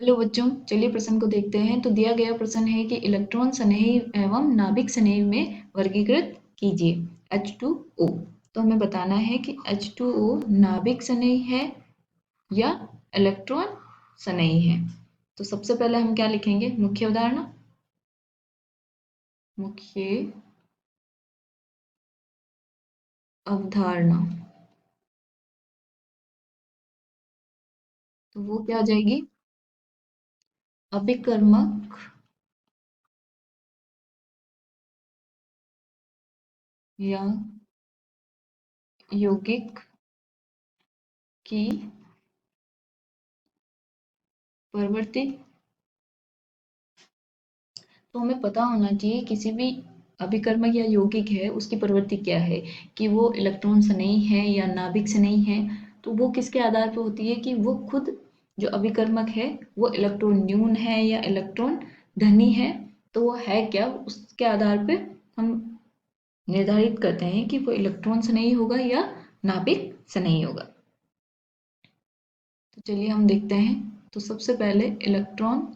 Hello बच्चों, चलिए प्रश्न को देखते हैं। तो दिया गया प्रश्न है कि इलेक्ट्रॉन स्नेही एवं नाभिक स्नेही में वर्गीकृत कीजिए H2O। तो हमें बताना है कि H2O नाभिक स्नेही है या इलेक्ट्रॉन स्नेही है। तो सबसे पहले हम क्या लिखेंगे? मुख्य उदाहरण, मुख्य अवधारणा। तो वो क्या आ जाएगी? अभिकर्मक या यौगिक की प्रवृत्ति। तो हमें पता होना चाहिए किसी भी अभिकर्मक या यौगिक है उसकी प्रवृत्ति क्या है, कि वो इलेक्ट्रॉन से नहीं है या नाभिक से नहीं है। तो वो किसके आधार पर होती है कि वो खुद जो अभिकर्मक है वो इलेक्ट्रॉन न्यून है या इलेक्ट्रॉन धनी है। तो वो है क्या, उसके आधार पर हम निर्धारित करते हैं कि वो इलेक्ट्रॉन से नहीं होगा या नाभिक से नहीं होगा। तो चलिए हम देखते हैं। तो सबसे पहले इलेक्ट्रॉन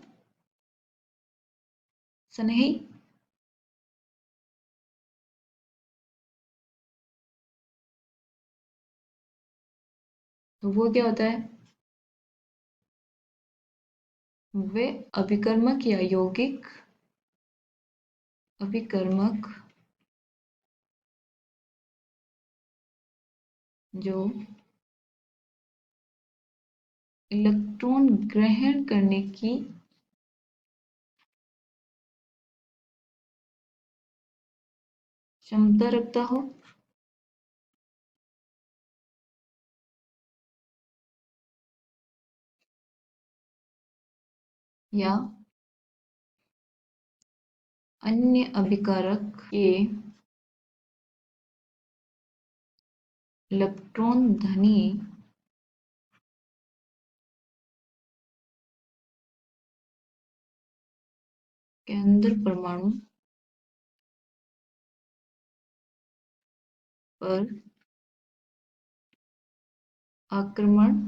से नहीं, तो वो क्या होता है? वे अभिकर्मक या यौगिक, अभिकर्मक जो इलेक्ट्रॉन ग्रहण करने की क्षमता रखता हो या अन्य अभिकारक के इलेक्ट्रॉन धनी केंद्र परमाणु पर आक्रमण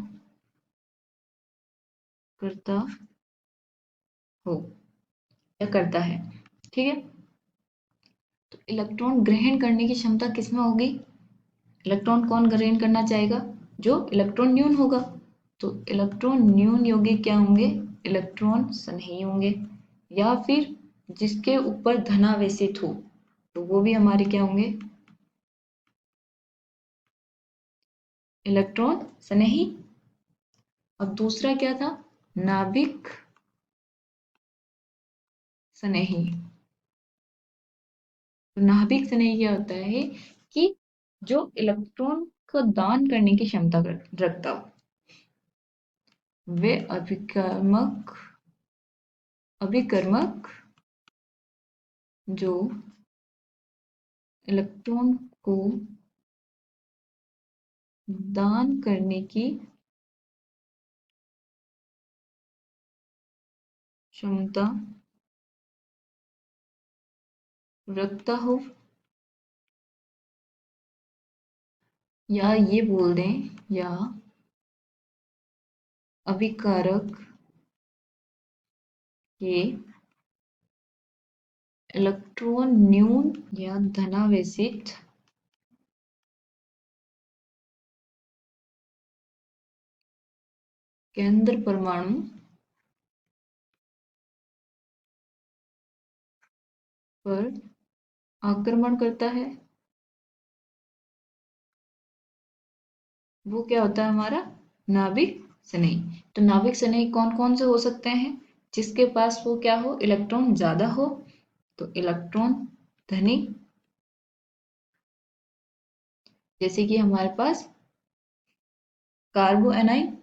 करता हो या करता है। ठीक है। तो इलेक्ट्रॉन ग्रहण करने की क्षमता किसमें होगी? इलेक्ट्रॉन कौन ग्रहण करना चाहेगा? जो इलेक्ट्रॉन न्यून होगा। तो इलेक्ट्रॉन न्यून यौगिक क्या होंगे? इलेक्ट्रॉन स्नेही होंगे। या फिर जिसके ऊपर धनावेशित हो तो वो भी हमारे क्या होंगे? इलेक्ट्रॉन स्नेही। अब दूसरा क्या था? नाभिक स्नेही। तो नाभिक स्नेही क्या होता है कि जो इलेक्ट्रॉन को दान करने की क्षमता रखता हो। वे अभिकर्मक जो इलेक्ट्रॉन को दान करने की क्षमता रखता हो, या ये बोल दें, या अभिकारक के इलेक्ट्रॉन न्यून या धनावेशित केंद्र परमाणु पर आक्रमण करता है। वो क्या होता है हमारा? नाभिक स्नेही। तो नाभिक स्नेही कौन कौन से हो सकते हैं? जिसके पास वो क्या हो, इलेक्ट्रॉन ज्यादा हो। तो इलेक्ट्रॉन धनी, जैसे कि हमारे पास कार्बो एनाइन,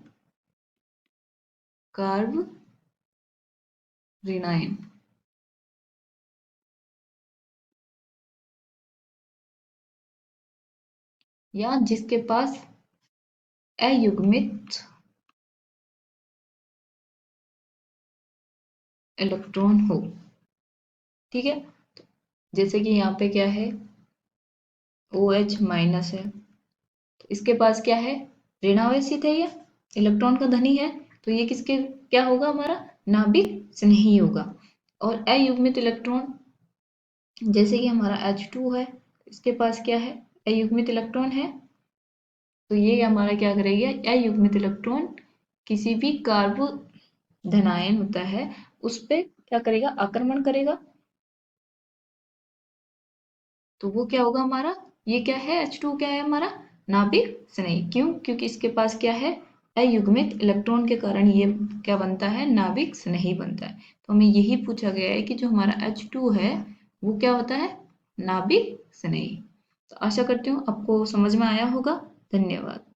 कार्ब रिनाइन। या जिसके पास अयुग्मित इलेक्ट्रॉन हो। ठीक है। जैसे कि यहाँ पे क्या है, OH माइनस है। तो इसके पास क्या है? ऋणावेशित है, ये इलेक्ट्रॉन का धनी है। तो ये किसके क्या होगा हमारा, नाभिक स्नेही होगा। और अयुग्मित इलेक्ट्रॉन, जैसे कि हमारा H2 है, इसके पास क्या है, अयुग्मित इलेक्ट्रॉन है, तो ये हमारा क्या करेगा, अयुग्मित इलेक्ट्रॉन किसी भी कार्बो धनायन होता है उस पे क्या करेगा, आक्रमण करेगा। तो वो क्या होगा हमारा, ये क्या है, H2 क्या है हमारा, नाभिक स्नेही। क्यों, क्योंकि इसके पास क्या है, अयुग्मित इलेक्ट्रॉन के कारण ये क्या बनता है, नाभिक स्नेही बनता है। तो हमें यही पूछा गया है कि जो हमारा H2 है वो क्या होता है, नाभिक स्नेही। तो आशा करती हूँ आपको समझ में आया होगा। धन्यवाद।